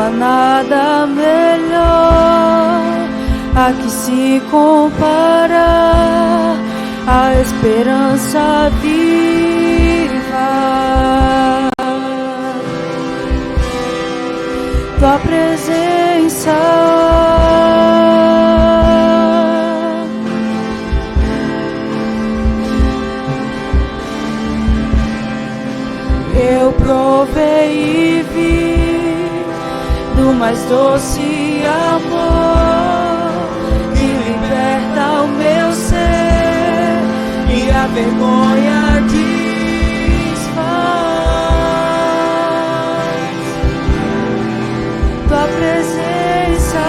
há nada melhor a que se compara a esperança viva. Tua presença, eu provei e vi do mais doce amor que liberta o meu ser e a vergonha desfaz. Tua presença,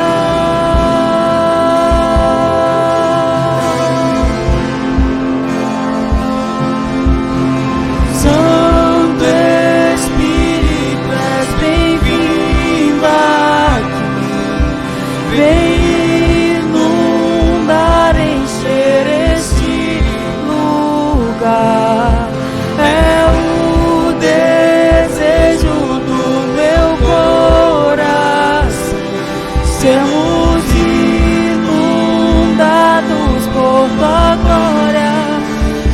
Santo Espírito, és bem-vindo aqui. Vem inundar, encher este lugar. É o desejo do meu coração sermos inundados por tua glória,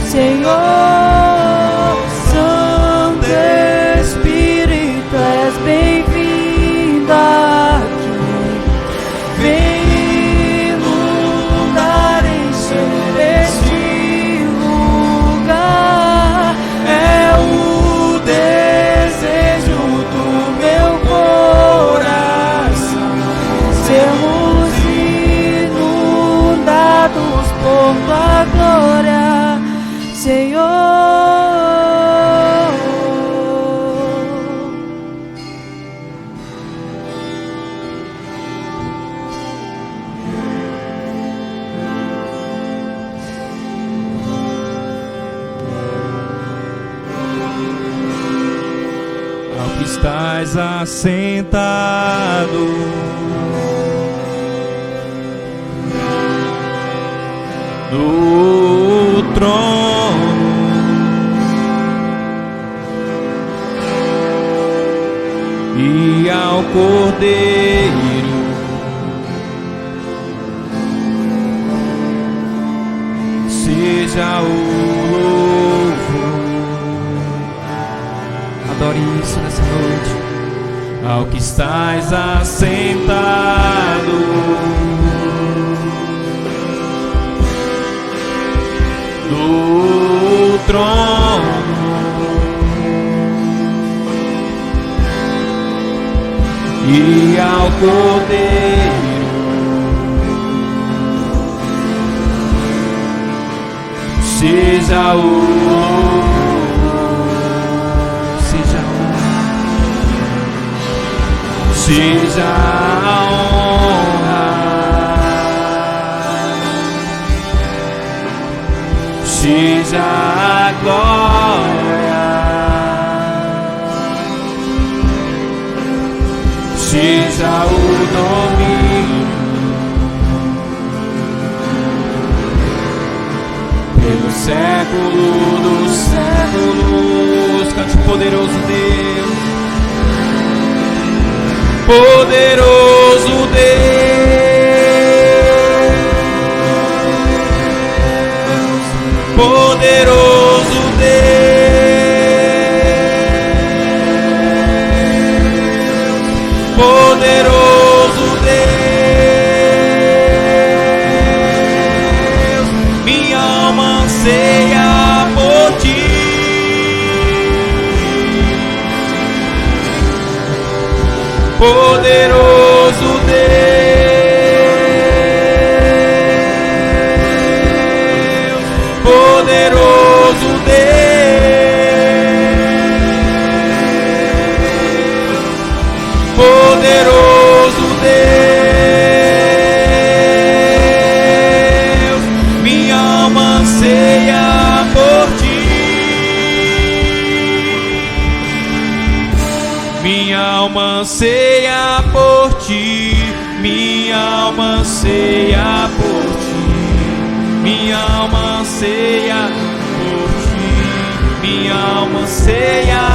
Senhor. Santo Espírito, és bem-vindo aqui. Vem inundar, encher este lugar. É o desejo do meu coração sermos inundados por tua glória, Senhor. Ao que estás assentado no trono, e ao Cordeiro seja o louvor. Adore isso nessa noite. Ao que estás assentado no trono, e ao Cordeiro seja o seja a honra, seja a glória, seja o domínio pelo século dos séculos. Cante, poderoso Deus, poderoso Deus, poderoso Deus, poderoso Deus. Minha alma anseia por ti, poderoso Deus, poderoso Deus, poderoso Deus. Minha alma anseia por ti, minha alma anseia por ti, minha alma anseia por ti, minha alma anseia por ti, minha alma anseia,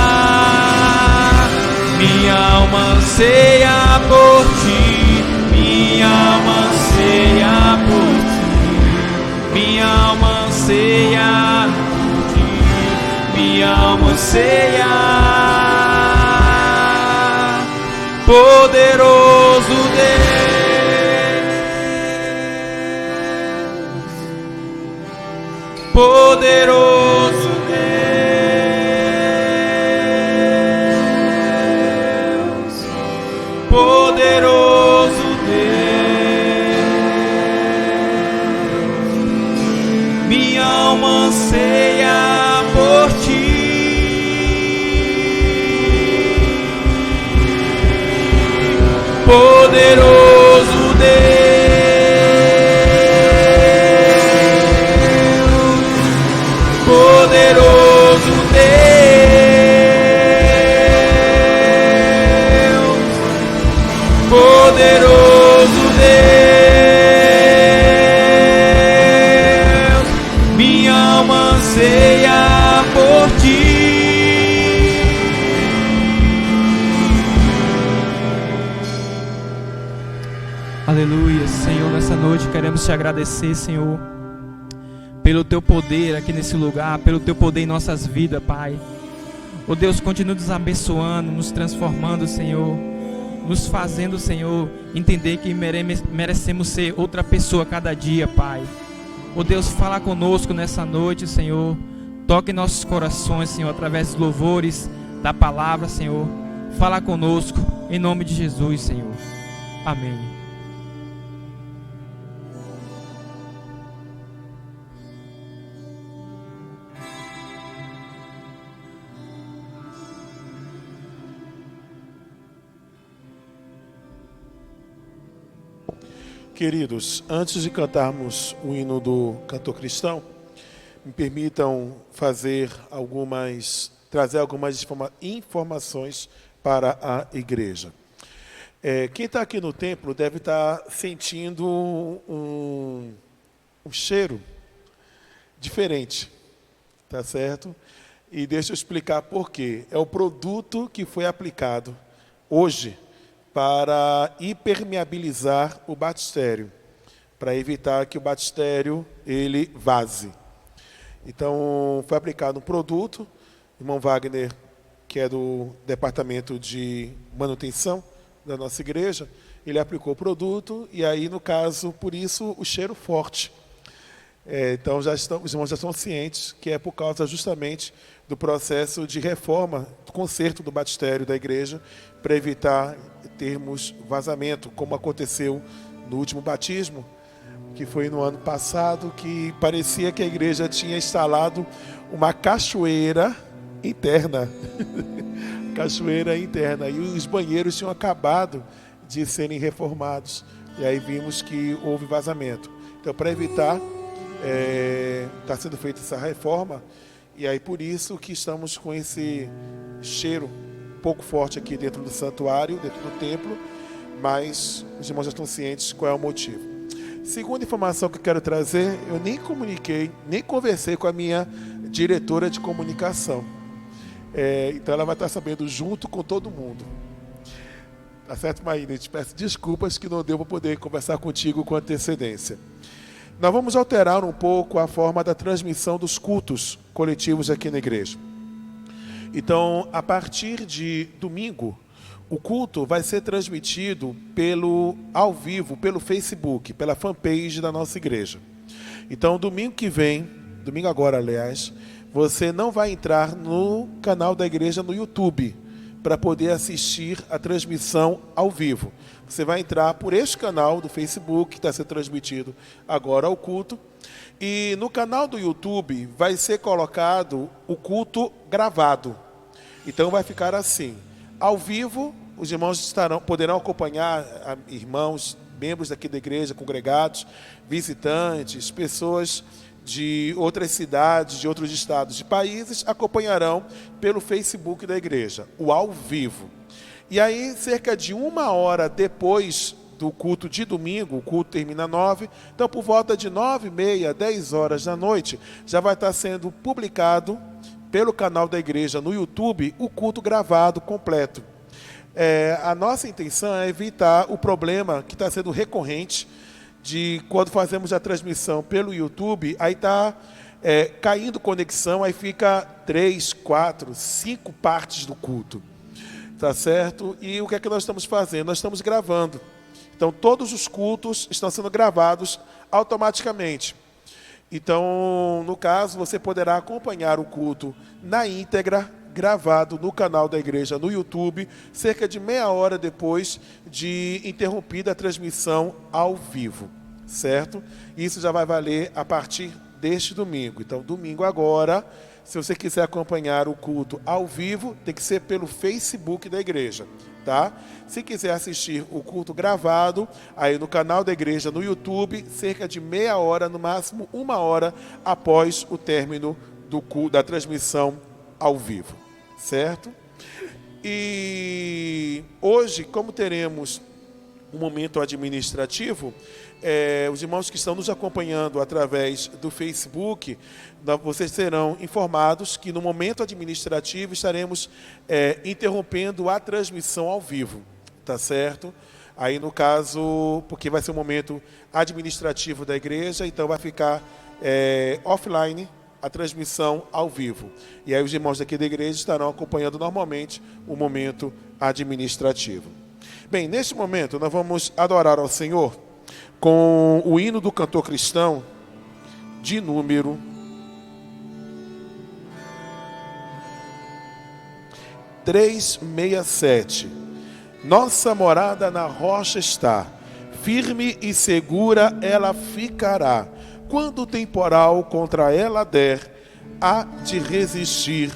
minha minha alma anseia por ti, minha alma anseia por ti, minha alma anseia por ti, minha alma anseia. Poderoso Deus, poderoso Deus, poderoso Deus, minha alma anseia por ti. Poderoso Deus, poderoso Deus, poderoso Deus, minha alma anseia por ti. Aleluia, Senhor, nessa noite queremos te agradecer, Senhor, pelo teu poder aqui nesse lugar, pelo teu poder em nossas vidas, Pai. Oh Deus, continua nos abençoando, nos transformando, Senhor, nos fazendo, Senhor, entender que merecemos ser outra pessoa a cada dia, Pai. Oh Deus, fala conosco nessa noite, Senhor, toque em nossos corações, Senhor, através dos louvores da palavra, Senhor. Fala conosco, em nome de Jesus, Senhor. Amém. Queridos, antes de cantarmos o hino do cantor cristão, me permitam trazer algumas informações para a igreja. Quem está aqui no templo deve estar sentindo um cheiro diferente, tá certo? E deixa eu explicar por quê. É o produto que foi aplicado hoje para impermeabilizar o batistério, para evitar que o batistério ele vaze. Então, foi aplicado um produto, o irmão Wagner, que é do departamento de manutenção da nossa igreja, ele aplicou o produto e aí, no caso, por isso, o cheiro forte. Então, os irmãos já estão cientes que é por causa justamente do processo de reforma, do conserto do batistério da igreja, para evitar termos vazamento, como aconteceu no último batismo, que foi no ano passado, que parecia que a igreja tinha instalado uma cachoeira interna. Cachoeira interna. E os banheiros tinham acabado de serem reformados. E aí vimos que houve vazamento. Então, para evitar, está sendo feita essa reforma. E aí, por isso que estamos com esse cheiro um pouco forte aqui dentro do santuário, dentro do templo. Mas os irmãos já estão cientes qual é o motivo. Segunda informação que eu quero trazer, eu nem comuniquei, nem conversei com a minha diretora de comunicação. Então ela vai estar sabendo junto com todo mundo. Tá certo, Maíra? Eu te peço desculpas que não deu para poder conversar contigo com antecedência. Nós vamos alterar um pouco a forma da transmissão dos cultos coletivos aqui na igreja. Então, a partir de domingo, o culto vai ser transmitido ao vivo, pelo Facebook, pela fanpage da nossa igreja. Então, domingo que vem, domingo agora, aliás, você não vai entrar no canal da igreja no YouTube para poder assistir a transmissão ao vivo. Você vai entrar por este canal do Facebook, que está sendo transmitido agora ao culto. E no canal do YouTube vai ser colocado o culto gravado. Então vai ficar assim. Ao vivo, os irmãos poderão acompanhar, irmãos, membros daqui da igreja, congregados, visitantes, pessoas de outras cidades, de outros estados e países, acompanharão pelo Facebook da igreja, o ao vivo. E aí, cerca de 1 hora depois do culto de domingo, o culto termina às 9, então por volta de 9h30, 10 horas da noite, já vai estar sendo publicado pelo canal da igreja no YouTube o culto gravado completo. A nossa intenção é evitar o problema que está sendo recorrente de quando fazemos a transmissão pelo YouTube, aí está caindo conexão, aí fica 3, 4, 5 partes do culto. Tá certo? E o que é que nós estamos fazendo? Nós estamos gravando. Então, todos os cultos estão sendo gravados automaticamente. Então, no caso, você poderá acompanhar o culto na íntegra, gravado no canal da igreja no YouTube, cerca de meia hora depois de interrompida a transmissão ao vivo, certo? Isso já vai valer a partir deste domingo. Então, domingo agora, se você quiser acompanhar o culto ao vivo, tem que ser pelo Facebook da igreja, tá? Se quiser assistir o culto gravado, aí no canal da igreja no YouTube, cerca de meia hora, no máximo 1 hora após o término do culto, da transmissão ao vivo, certo? E hoje, como teremos um momento administrativo, os irmãos que estão nos acompanhando através do Facebook, vocês serão informados que no momento administrativo estaremos interrompendo a transmissão ao vivo, tá certo? Aí no caso, porque vai ser um momento administrativo da igreja, então vai ficar offline a transmissão ao vivo. E aí os irmãos daqui da igreja estarão acompanhando normalmente o momento administrativo. Bem, neste momento nós vamos adorar ao Senhor com o hino do cantor cristão de número 367. Nossa morada na rocha está, firme e segura ela ficará. Quando o temporal contra ela der, há de resistir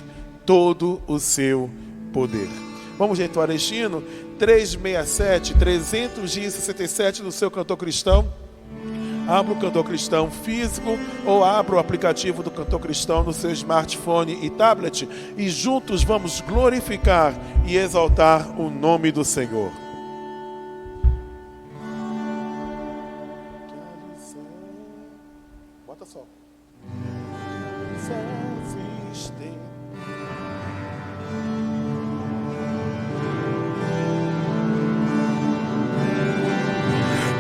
todo o seu poder. Vamos entoar este hino? 367, 367 no seu cantor cristão. Abra o cantor cristão físico ou abra o aplicativo do cantor cristão no seu smartphone e tablet e juntos vamos glorificar e exaltar o nome do Senhor. Bota só.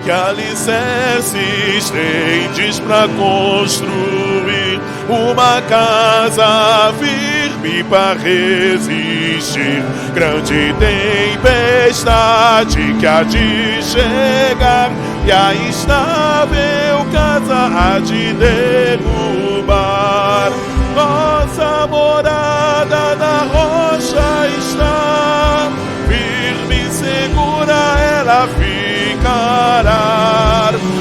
Que alicerces tendes para construir uma casa firme para resistir grande tempestade que há de chegar e a instável casa há de derrubar. Nossa morada na rocha está, firme e segura ela ficará.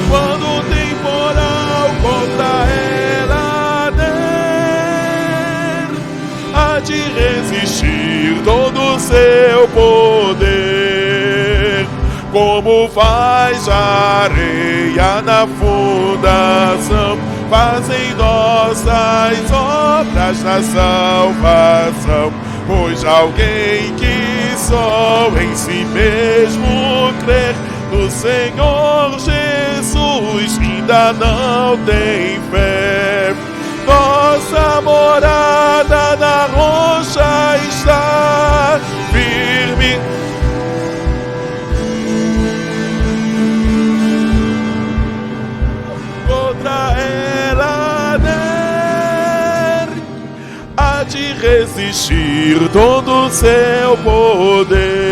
Quando o temporal contra ela der, há de resistir todo o seu poder. Como faz a areia na fundação, fazem nossas obras na salvação. Pois alguém que só em si mesmo crer no Senhor Jesus ainda não tem fé. Nossa morada na rocha está, firme contra ela der, há de resistir todo o seu poder.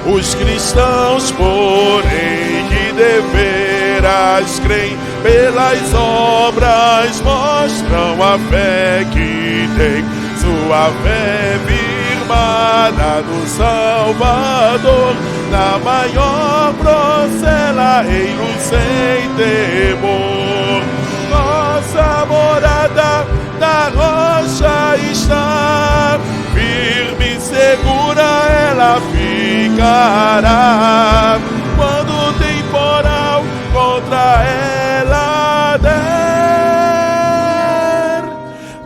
Os cristãos, porém, que deveras creem, pelas obras mostram a fé que tem. Sua fé firmada no Salvador, na maior procela em luz sem temor. Nossa morada na rocha está, firme e segura ela ficará. Quando o temporal contra ela der,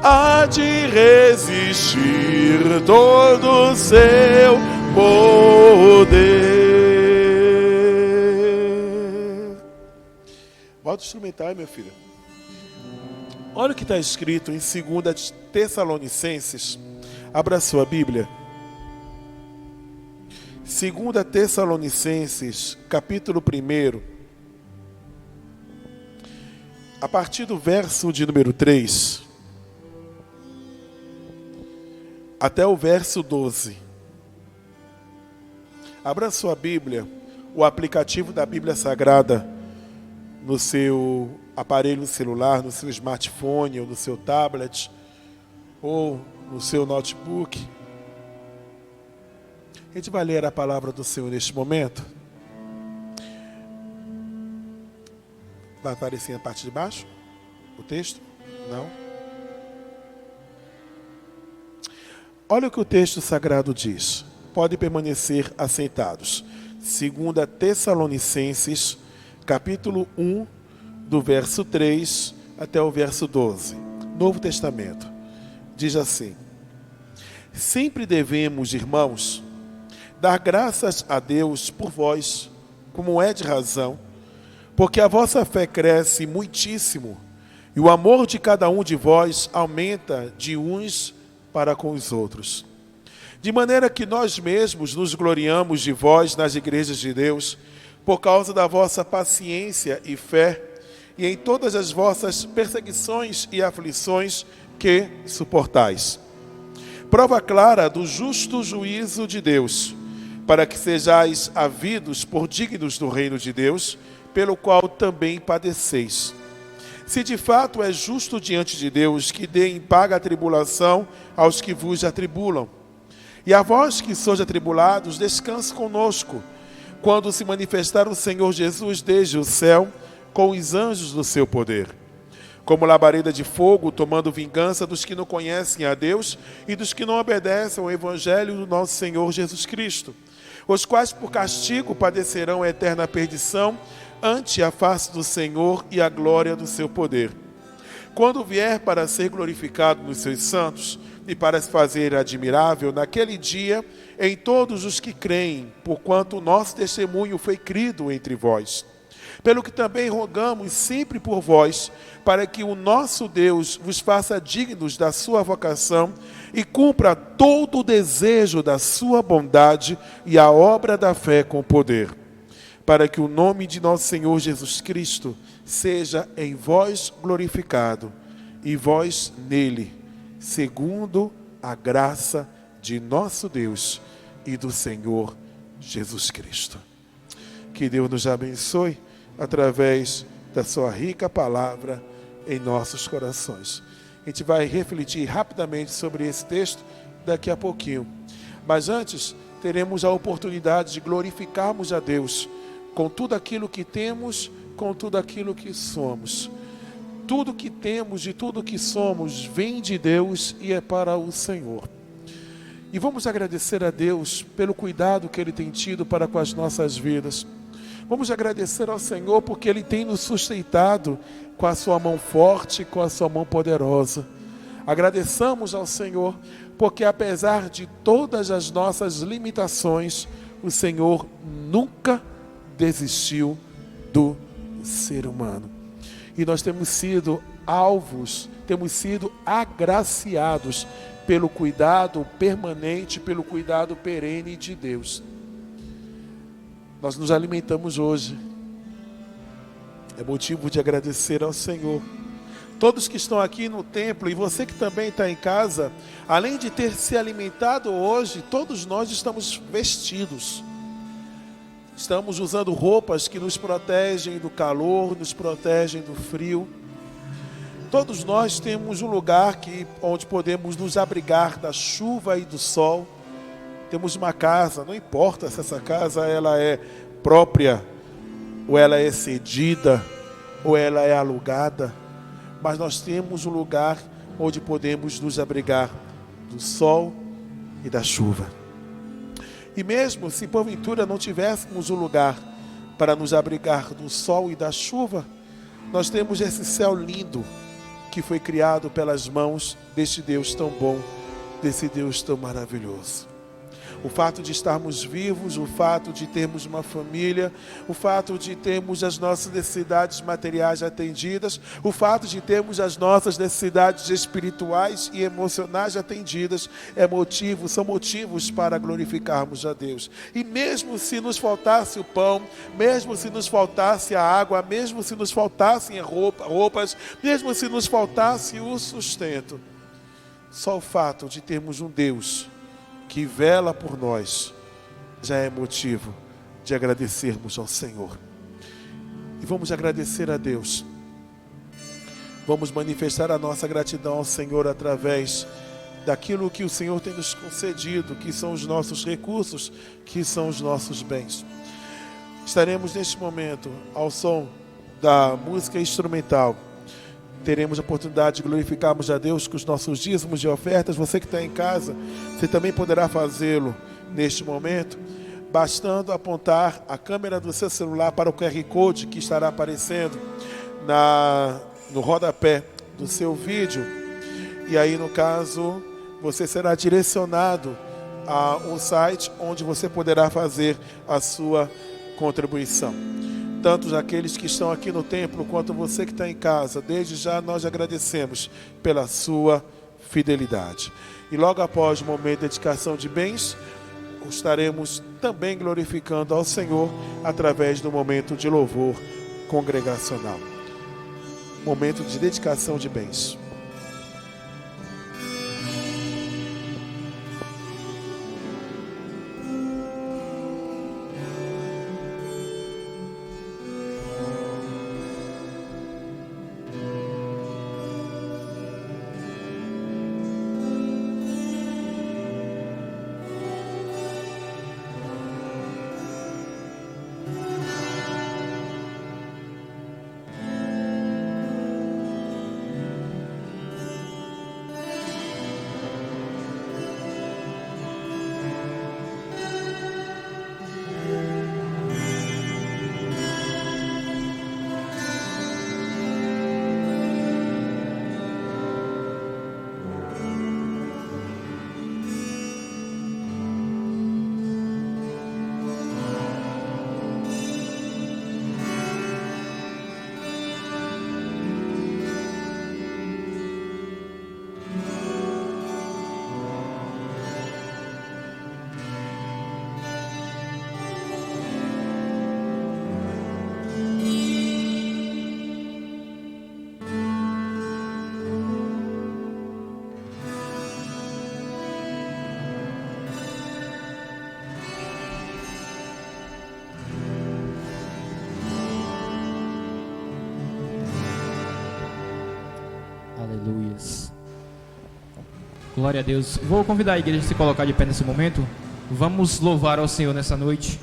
há de resistir todo o seu poder. Volta o instrumental aí, meu filho. Olha o que está escrito em 2 Tessalonicenses. Abra sua Bíblia. 2 Tessalonicenses, capítulo 1, a partir do verso de número 3 até o verso 12. Abra sua Bíblia, o aplicativo da Bíblia Sagrada, no seu aparelho celular, no seu smartphone, ou no seu tablet, ou no seu notebook. A gente vai ler a palavra do Senhor neste momento. Vai aparecer na parte de baixo o texto? Não? Olha o que o texto sagrado diz. Podem permanecer assentados. 2 Tessalonicenses, capítulo 1, do verso 3 até o verso 12. Novo Testamento. Diz assim: sempre devemos, irmãos, dar graças a Deus por vós, como é de razão, porque a vossa fé cresce muitíssimo, e o amor de cada um de vós aumenta de uns para com os outros. De maneira que nós mesmos nos gloriamos de vós nas igrejas de Deus, por causa da vossa paciência e fé, e em todas as vossas perseguições e aflições que suportais. Prova clara do justo juízo de Deus, para que sejais havidos por dignos do reino de Deus, pelo qual também padeceis. Se de fato é justo diante de Deus que dê em paga a tribulação aos que vos atribulam. E a vós que sois atribulados, descanse conosco, quando se manifestar o Senhor Jesus desde o céu, com os anjos do seu poder, como labareda de fogo, tomando vingança dos que não conhecem a Deus e dos que não obedecem ao Evangelho do nosso Senhor Jesus Cristo, os quais por castigo padecerão a eterna perdição ante a face do Senhor e a glória do seu poder. Quando vier para ser glorificado nos seus santos e para se fazer admirável naquele dia em todos os que creem, porquanto o nosso testemunho foi crido entre vós. Pelo que também rogamos sempre por vós, para que o nosso Deus vos faça dignos da sua vocação e cumpra todo o desejo da sua bondade e a obra da fé com poder, para que o nome de nosso Senhor Jesus Cristo seja em vós glorificado, e vós nele, segundo a graça de nosso Deus e do Senhor Jesus Cristo. Que Deus nos abençoe através da sua rica palavra em nossos corações. A gente vai refletir rapidamente sobre esse texto daqui a pouquinho. Mas antes, teremos a oportunidade de glorificarmos a Deus com tudo aquilo que temos, com tudo aquilo que somos. Tudo que temos e tudo que somos vem de Deus e é para o Senhor. E vamos agradecer a Deus pelo cuidado que Ele tem tido para com as nossas vidas. Vamos agradecer ao Senhor porque Ele tem nos sustentado com a sua mão forte, com a sua mão poderosa. Agradeçamos ao Senhor porque apesar de todas as nossas limitações, o Senhor nunca desistiu do ser humano. E nós temos sido alvos, temos sido agraciados pelo cuidado permanente, pelo cuidado perene de Deus. Nós nos alimentamos hoje. É motivo de agradecer ao Senhor. Todos que estão aqui no templo e você que também está em casa, além de ter se alimentado hoje, todos nós estamos vestidos. Estamos usando roupas que nos protegem do calor, nos protegem do frio. Todos nós temos um lugar onde podemos nos abrigar da chuva e do sol. Temos uma casa, não importa se essa casa ela é própria, ou ela é cedida, ou ela é alugada, mas nós temos um lugar onde podemos nos abrigar do sol e da chuva. E mesmo se porventura não tivéssemos um lugar para nos abrigar do sol e da chuva, nós temos esse céu lindo que foi criado pelas mãos deste Deus tão bom, desse Deus tão maravilhoso. O fato de estarmos vivos, o fato de termos uma família, o fato de termos as nossas necessidades materiais atendidas, o fato de termos as nossas necessidades espirituais e emocionais atendidas, são motivos para glorificarmos a Deus. E mesmo se nos faltasse o pão, mesmo se nos faltasse a água, mesmo se nos faltassem roupas, mesmo se nos faltasse o sustento, só o fato de termos um Deus que vela por nós já é motivo de agradecermos ao Senhor. E vamos agradecer a Deus. Vamos manifestar a nossa gratidão ao Senhor através daquilo que o Senhor tem nos concedido, que são os nossos recursos, que são os nossos bens. Estaremos neste momento ao som da música instrumental. Teremos a oportunidade de glorificarmos a Deus com os nossos dízimos e ofertas. Você que está em casa, você também poderá fazê-lo neste momento, bastando apontar a câmera do seu celular para o QR Code que estará aparecendo no rodapé do seu vídeo. E aí, no caso, você será direcionado a um site onde você poderá fazer a sua contribuição. Tanto aqueles que estão aqui no templo, quanto você que está em casa, desde já nós agradecemos pela sua fidelidade. E logo após o momento de dedicação de bens, estaremos também glorificando ao Senhor através do momento de louvor congregacional. Momento de dedicação de bens. Aleluias. Glória a Deus. Vou convidar a igreja a se colocar de pé nesse momento. Vamos louvar ao Senhor nessa noite.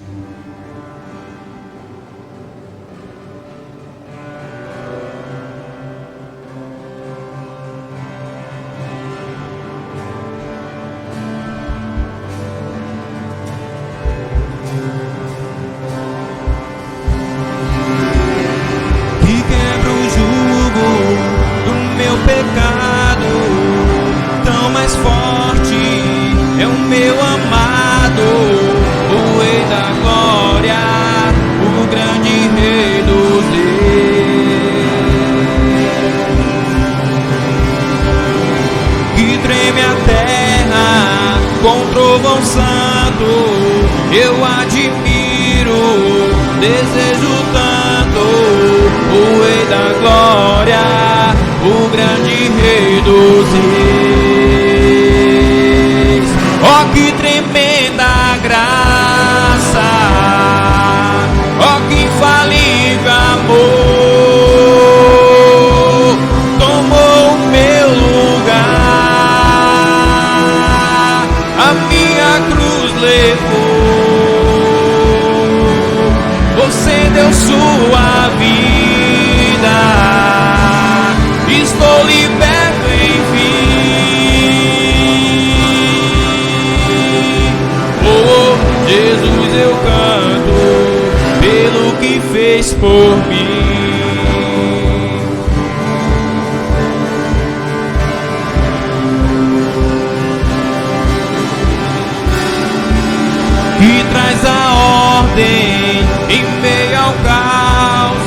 traz a ordem em meio ao caos,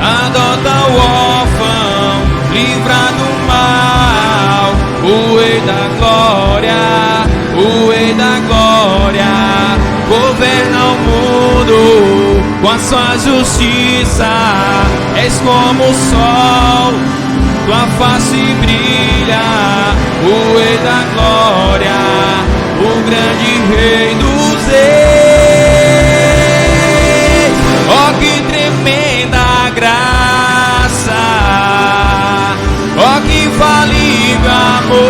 adota o órfão, livra do mal. O Rei da Glória, o Rei da Glória, governa o mundo com a sua justiça. És como o sol, tua face brilha. O Rei da Glória, o grande Rei dos Reis. Oh, que tremenda graça, oh, que infalível amor,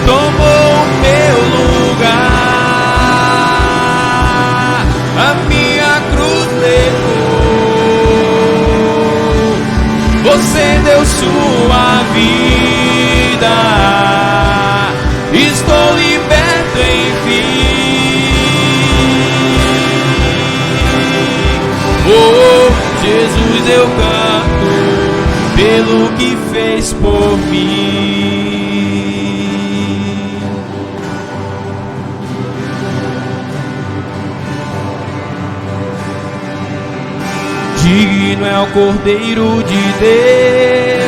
tomou o meu lugar, a minha cruz levou. Você deu sua vida, estou liberto enfim. Oh, Jesus, eu canto pelo que fez por mim. Digno é o Cordeiro de Deus,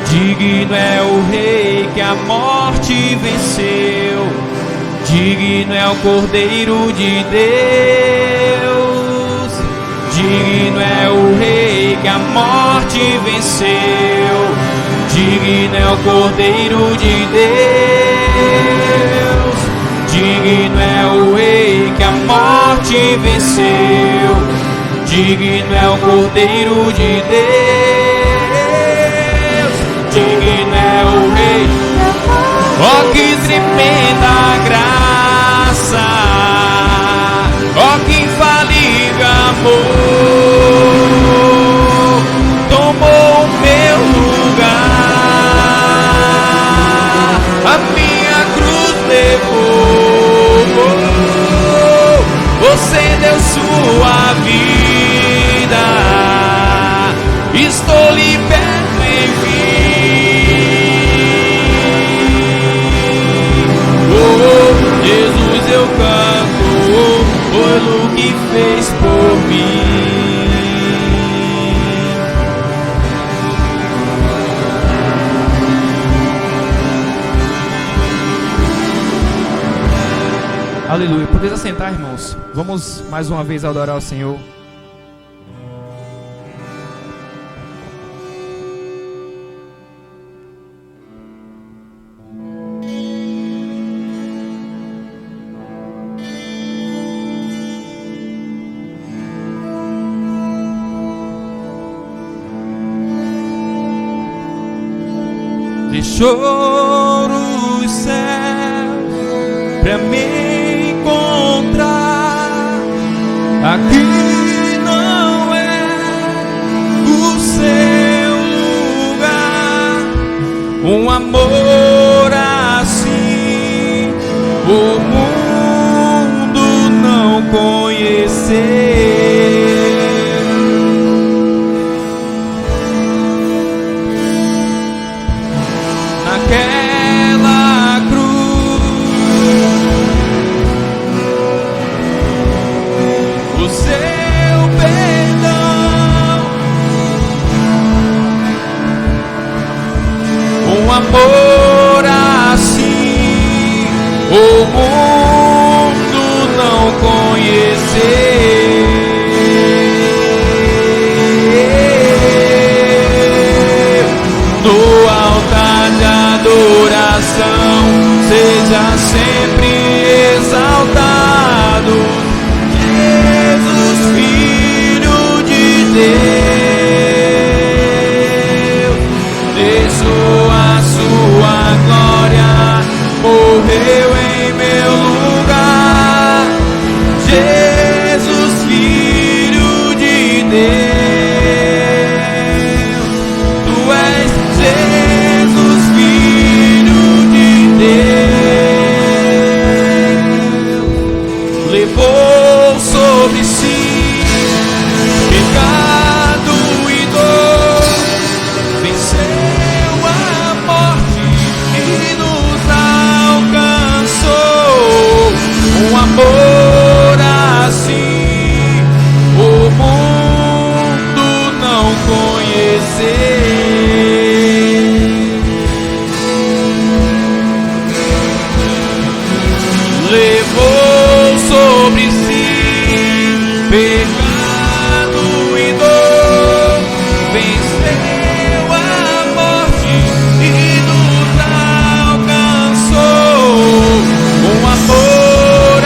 digno é o Rei que a morte venceu. Digno é o Cordeiro de Deus, digno é o Rei que a morte venceu. Digno é o Cordeiro de Deus, digno é o Rei que a morte venceu. Digno é o Cordeiro de Deus, digno é o Rei. Oh, que tremenda graça, oh, que infalível amor, tomou o meu lugar, a minha cruz levou. Você deu sua vida, estou liberto enfim. Oh, Jesus, eu canto pelo que fez por mim. Aleluia. Podeis assentar, irmãos. Vamos mais uma vez adorar o Senhor. Deixou os céus pra me encontrar. Aqui não é o seu lugar. Um amor assim o mundo não conheceu. Naquela cruz, o seu perdão, um amor assim o mundo não conheceu. No altar de adoração, seja sempre exaltado, Jesus, Filho de Deus. Deixou a sua glória, morreu em meu lugar, Jesus, Filho de Deus. Tu és Jesus, Filho de Deus. Levou sobre si pecado e dor, venceu a morte e nos alcançou. sobre si pecado e dor, venceu a morte e nos alcançou. Com amor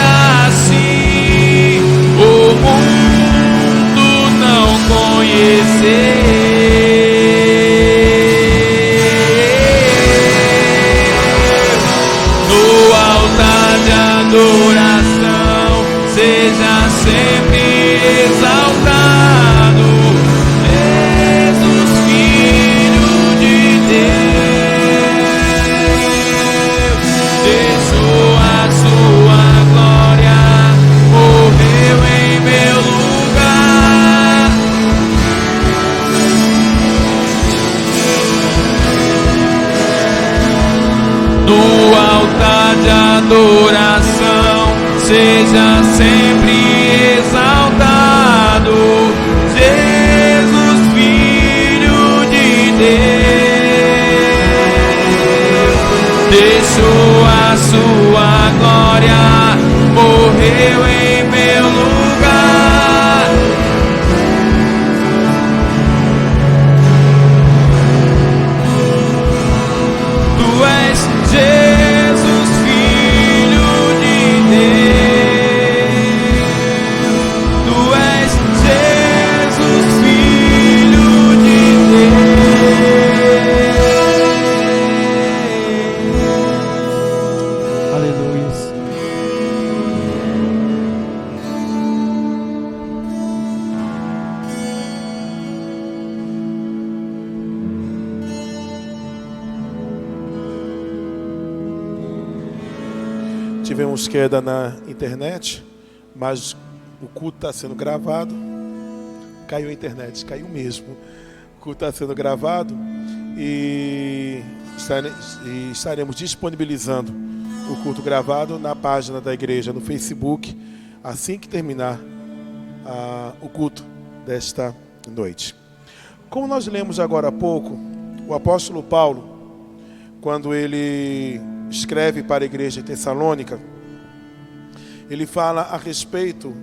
assim o mundo não conheceu. No altar de adoração seja sempre exaltado Jesus, Filho de Deus. Deixou a sua glória, morreu em meu lugar. No altar de adoração seja sempre exaltado Jesus, Filho de Deus. Deixou a sua glória, morreu em meu lugar. Tu és Jesus, Filho de Deus. Tu és Jesus, Filho de Deus. Aleluia. Tivemos queda na internet, mas o culto está sendo gravado. Caiu a internet, caiu mesmo. O culto está sendo gravado e estaremos disponibilizando o culto gravado na página da igreja, no Facebook, assim que terminar o culto desta noite. Como nós lemos agora há pouco, o apóstolo Paulo, quando ele escreve para a igreja de Tessalônica, ele fala a respeito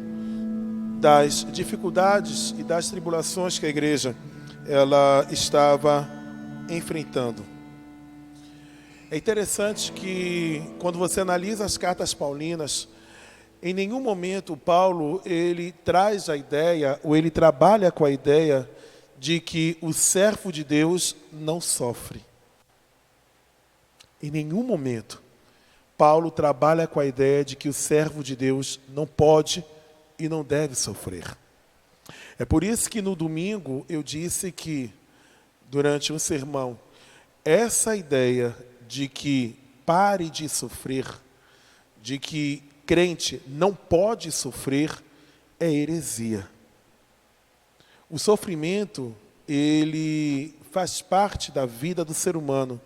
das dificuldades e das tribulações que a igreja ela estava enfrentando. É interessante que quando você analisa as cartas paulinas, em nenhum momento Paulo ele traz a ideia, ou ele trabalha com a ideia de que o servo de Deus não sofre. Em nenhum momento Paulo trabalha com a ideia de que o servo de Deus não pode e não deve sofrer. É por isso que no domingo eu disse que, durante um sermão, essa ideia de que pare de sofrer, de que crente não pode sofrer, é heresia. O sofrimento, ele faz parte da vida do ser humano.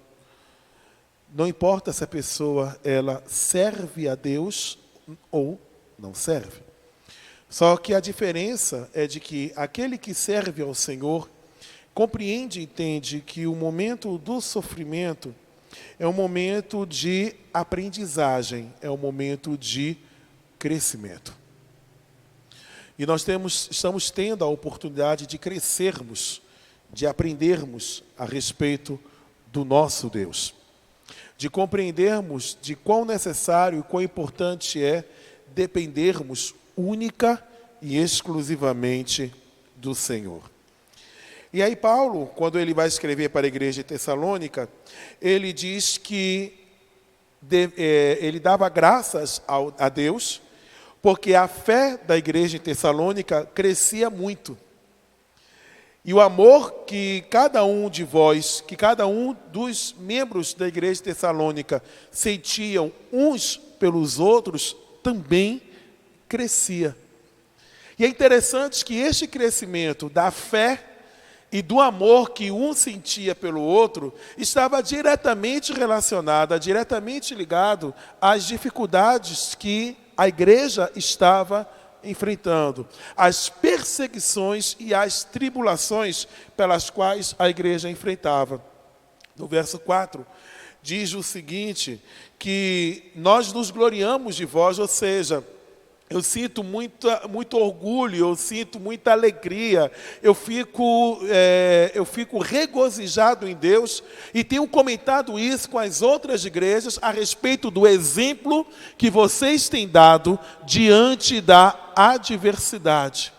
Não importa se a pessoa ela serve a Deus ou não serve. Só que a diferença é de que aquele que serve ao Senhor compreende e entende que o momento do sofrimento é um momento de aprendizagem, é um momento de crescimento. E nós estamos tendo a oportunidade de crescermos, de aprendermos a respeito do nosso Deus. De compreendermos de quão necessário e quão importante é dependermos única e exclusivamente do Senhor. E aí Paulo, quando ele vai escrever para a igreja de Tessalônica, ele diz que ele dava graças a Deus, porque a fé da igreja de Tessalônica crescia muito. E o amor que cada um de vós, que cada um dos membros da igreja de Tessalônica sentiam uns pelos outros, também crescia. E é interessante que este crescimento da fé e do amor que um sentia pelo outro estava diretamente relacionado, diretamente ligado às dificuldades que a igreja estava enfrentando, as perseguições e as tribulações pelas quais a igreja enfrentava. No verso 4, diz o seguinte, que nós nos gloriamos de vós, ou seja, eu sinto muito orgulho, eu sinto muita alegria, eu fico regozijado em Deus e tenho comentado isso com as outras igrejas a respeito do exemplo que vocês têm dado diante da adversidade.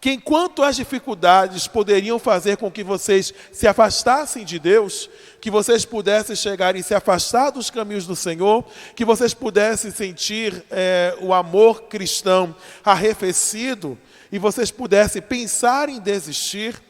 Que enquanto as dificuldades poderiam fazer com que vocês se afastassem de Deus, que vocês pudessem chegar e se afastar dos caminhos do Senhor, que vocês pudessem sentir o amor cristão arrefecido, e vocês pudessem pensar em desistir,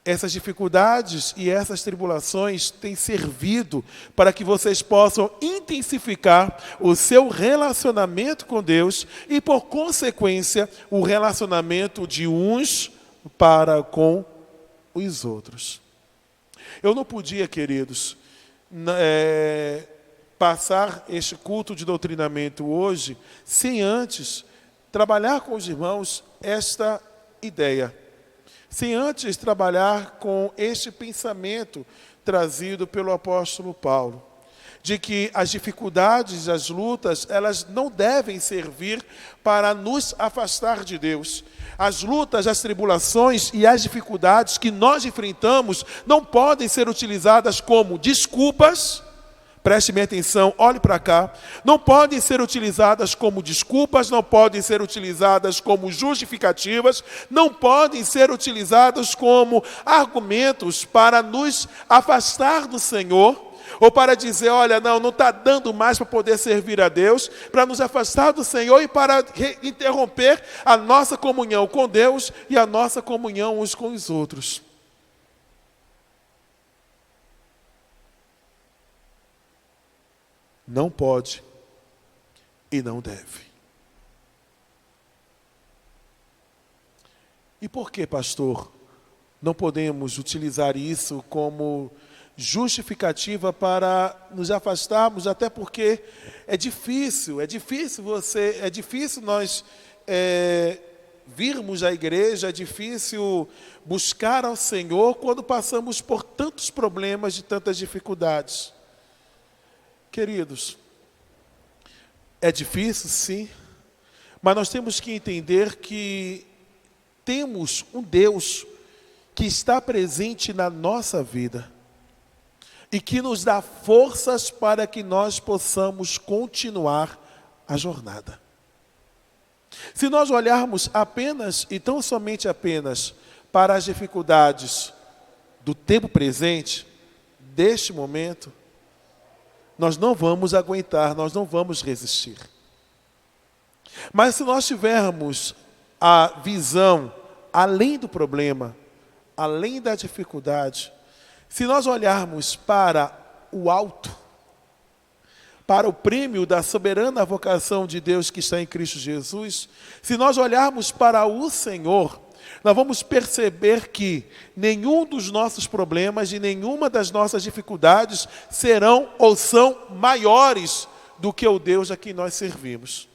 essas dificuldades e essas tribulações têm servido para que vocês possam intensificar o seu relacionamento com Deus e, por consequência, o relacionamento de uns para com os outros. Eu não podia, queridos, passar este culto de doutrinamento hoje sem antes trabalhar com os irmãos esta ideia. Sem antes trabalhar com este pensamento trazido pelo apóstolo Paulo, de que as dificuldades, as lutas, elas não devem servir para nos afastar de Deus. As lutas, as tribulações e as dificuldades que nós enfrentamos não podem ser utilizadas como desculpas. Preste bem atenção, olhe para cá. Não podem ser utilizadas como desculpas, não podem ser utilizadas como justificativas, não podem ser utilizadas como argumentos para nos afastar do Senhor, ou para dizer, olha, não está dando mais para poder servir a Deus, para nos afastar do Senhor e para interromper a nossa comunhão com Deus e a nossa comunhão uns com os outros. Não pode e não deve. E por que, pastor, não podemos utilizar isso como justificativa para nos afastarmos? Até porque é difícil nós virmos à igreja, é difícil buscar ao Senhor quando passamos por tantos problemas e tantas dificuldades. Queridos, é difícil, sim, mas nós temos que entender que temos um Deus que está presente na nossa vida e que nos dá forças para que nós possamos continuar a jornada. Se nós olharmos apenas e tão somente apenas para as dificuldades do tempo presente, deste momento, nós não vamos aguentar, nós não vamos resistir. Mas se nós tivermos a visão além do problema, além da dificuldade, se nós olharmos para o alto, para o prêmio da soberana vocação de Deus que está em Cristo Jesus, se nós olharmos para o Senhor, nós vamos perceber que nenhum dos nossos problemas e nenhuma das nossas dificuldades serão ou são maiores do que o Deus a quem nós servimos.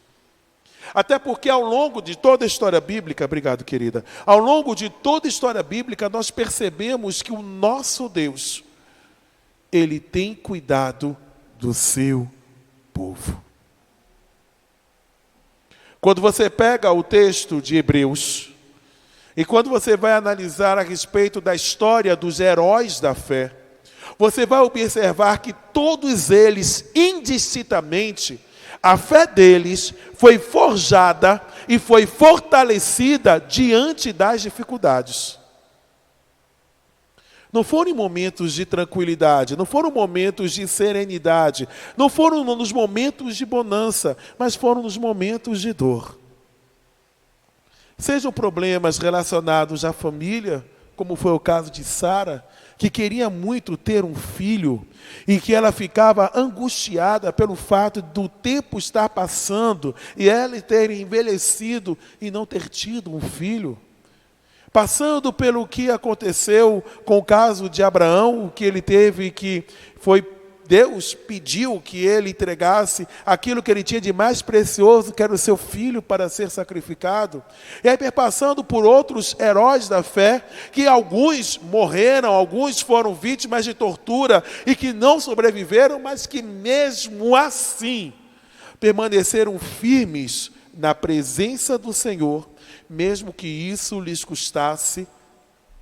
Até porque ao longo de toda a história bíblica, obrigado, querida, ao longo de toda a história bíblica, nós percebemos que o nosso Deus, Ele tem cuidado do seu povo. Quando você pega o texto de Hebreus, e quando você vai analisar a respeito da história dos heróis da fé, você vai observar que todos eles, indistintamente, a fé deles foi forjada e foi fortalecida diante das dificuldades. Não foram momentos de tranquilidade, não foram momentos de serenidade, não foram nos momentos de bonança, mas foram nos momentos de dor. Sejam problemas relacionados à família, como foi o caso de Sara, que queria muito ter um filho e que ela ficava angustiada pelo fato do tempo estar passando e ela ter envelhecido e não ter tido um filho. Passando pelo que aconteceu com o caso de Abraão, que ele teve que Deus pediu que ele entregasse aquilo que ele tinha de mais precioso, que era o seu filho, para ser sacrificado. E aí, passando por outros heróis da fé, que alguns morreram, alguns foram vítimas de tortura e que não sobreviveram, mas que mesmo assim permaneceram firmes na presença do Senhor, mesmo que isso lhes custasse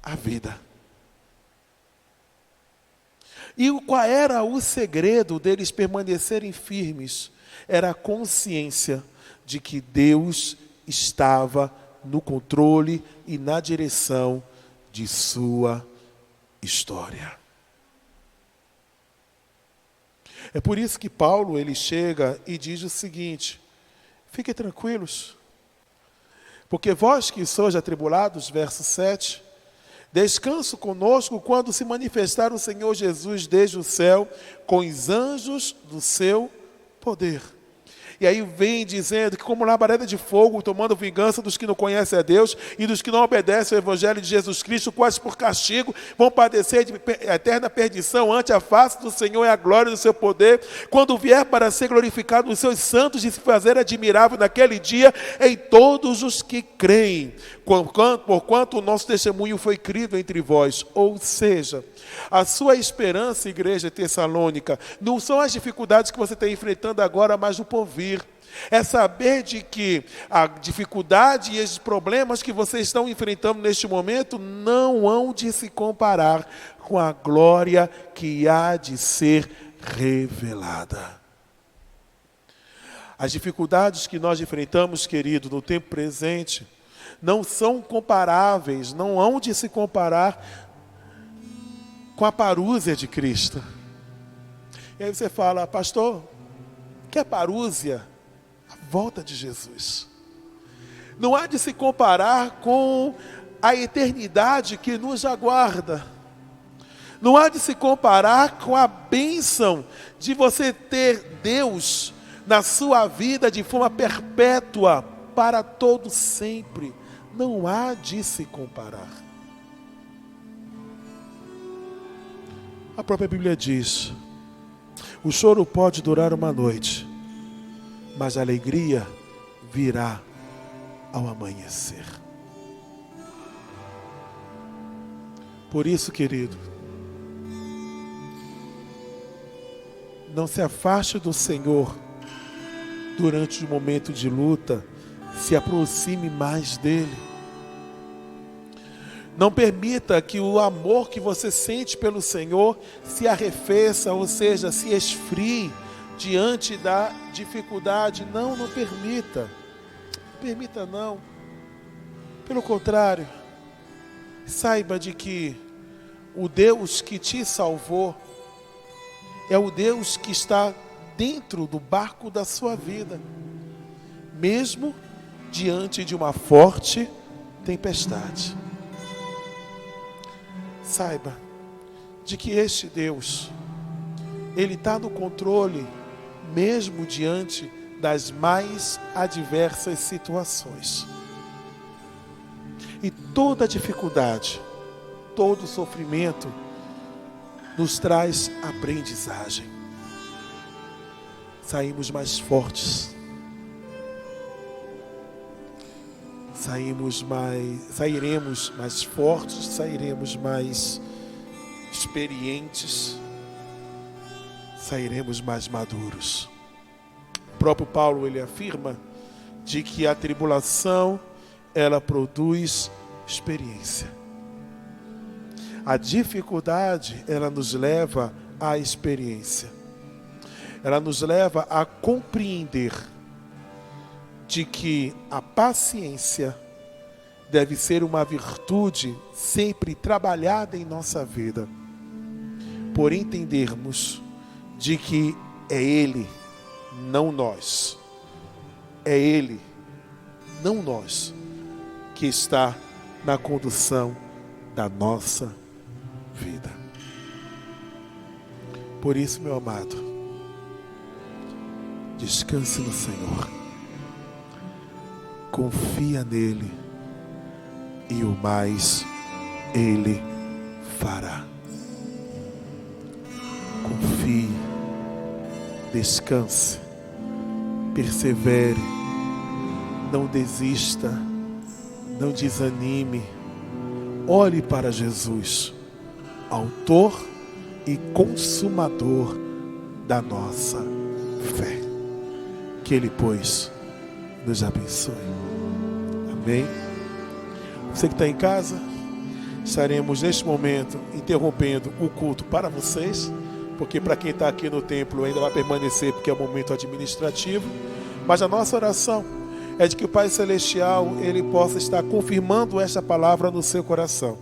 a vida. E qual era o segredo deles permanecerem firmes? Era a consciência de que Deus estava no controle e na direção de sua história. É por isso que Paulo, ele chega e diz o seguinte: fiquem tranquilos, porque vós que sois atribulados, verso 7, descanso conosco quando se manifestar o Senhor Jesus desde o céu com os anjos do seu poder. E aí vem dizendo que como labareda de fogo, tomando vingança dos que não conhecem a Deus e dos que não obedecem ao Evangelho de Jesus Cristo, quase por castigo, vão padecer de eterna perdição ante a face do Senhor e a glória do seu poder, quando vier para ser glorificado os seus santos e se fazer admirável naquele dia em todos os que creem, porquanto o nosso testemunho foi crido entre vós. Ou seja, a sua esperança, igreja tessalônica, não são as dificuldades que você está enfrentando agora, mas o porvir. É saber de que a dificuldade e esses problemas que vocês estão enfrentando neste momento não hão de se comparar com a glória que há de ser revelada. As dificuldades que nós enfrentamos, querido, no tempo presente, não são comparáveis, não hão de se comparar com a parúzia de Cristo. E aí você fala: pastor, que é parúzia? A volta de Jesus. Não há de se comparar com a eternidade que nos aguarda. Não há de se comparar com a bênção de você ter Deus na sua vida de forma perpétua, para todo sempre. Não há de se comparar. A própria Bíblia diz: o choro pode durar uma noite, mas a alegria virá ao amanhecer. Por isso, querido, não se afaste do Senhor durante o momento de luta, se aproxime mais dele. Não permita que o amor que você sente pelo Senhor se arrefeça, ou seja, se esfrie diante da dificuldade. Não permita. Não permita, não. Pelo contrário, saiba de que o Deus que te salvou é o Deus que está dentro do barco da sua vida, mesmo diante de uma forte tempestade. Saiba de que este Deus, Ele está no controle, mesmo diante das mais adversas situações. E toda dificuldade, todo sofrimento, nos traz aprendizagem. Saímos mais fortes. Sairemos mais fortes, sairemos mais experientes, sairemos mais maduros. O próprio Paulo, ele afirma de que a tribulação, ela produz experiência. A dificuldade, ela nos leva à experiência. Ela nos leva a compreender de que a paciência deve ser uma virtude sempre trabalhada em nossa vida, por entendermos de que é Ele, não nós. É Ele, não nós, que está na condução da nossa vida. Por isso, meu amado, descanse no Senhor. Confia nele e o mais Ele fará. Confie, descanse, persevere, não desista, não desanime. Olhe para Jesus, autor e consumador da nossa fé. Que Ele, pois, nos abençoe. Amém. Você que está em casa, estaremos neste momento interrompendo o culto para vocês, porque para quem está aqui no templo ainda vai permanecer, porque é um momento administrativo. Mas a nossa oração é de que o Pai Celestial, Ele possa estar confirmando esta palavra no seu coração.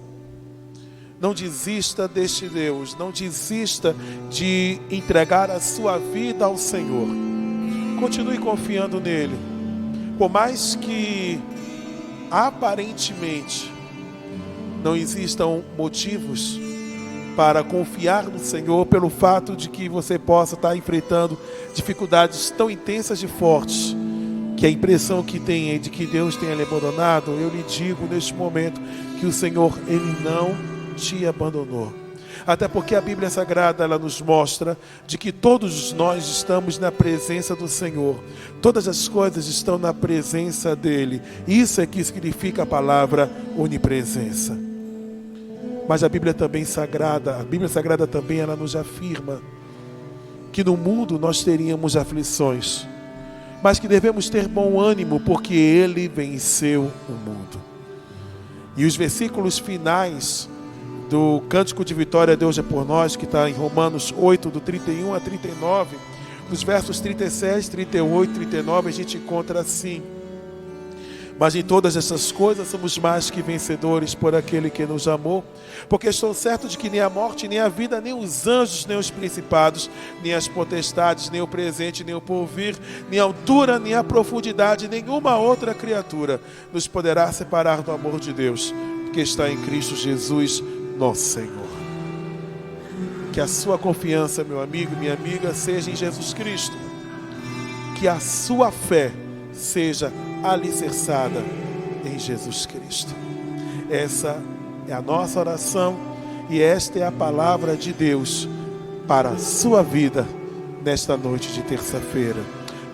Não desista deste Deus, não desista de entregar a sua vida ao Senhor. Continue confiando nele. Por mais que aparentemente não existam motivos para confiar no Senhor, pelo fato de que você possa estar enfrentando dificuldades tão intensas e fortes, que a impressão que tem é de que Deus tenha lhe abandonado, eu lhe digo neste momento que o Senhor, Ele não te abandonou. Até porque a Bíblia Sagrada, ela nos mostra de que todos nós estamos na presença do Senhor. Todas as coisas estão na presença dEle. Isso é que significa a palavra onipresença. Mas a Bíblia Sagrada também, ela nos afirma que no mundo nós teríamos aflições, mas que devemos ter bom ânimo, porque Ele venceu o mundo. E os versículos finais do Cântico de Vitória, Deus é por nós, que está em Romanos 8, do 31 a 39, nos versos 37, 38, 39, a gente encontra assim: mas em todas essas coisas somos mais que vencedores por aquele que nos amou, porque estou certo de que nem a morte, nem a vida, nem os anjos, nem os principados, nem as potestades, nem o presente, nem o porvir, nem a altura, nem a profundidade, nenhuma outra criatura nos poderá separar do amor de Deus, que está em Cristo Jesus, nosso Senhor. Que a sua confiança, meu amigo, minha amiga, seja em Jesus Cristo. Que a sua fé seja alicerçada em Jesus Cristo. Essa é a nossa oração e esta é a palavra de Deus para a sua vida nesta noite de terça-feira.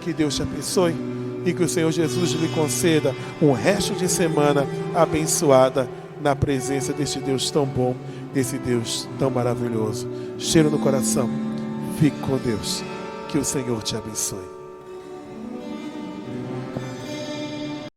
Que Deus te abençoe e que o Senhor Jesus lhe conceda um resto de semana abençoada na presença desse Deus tão bom, desse Deus tão maravilhoso. Cheiro no coração. Fique com Deus. Que o Senhor te abençoe.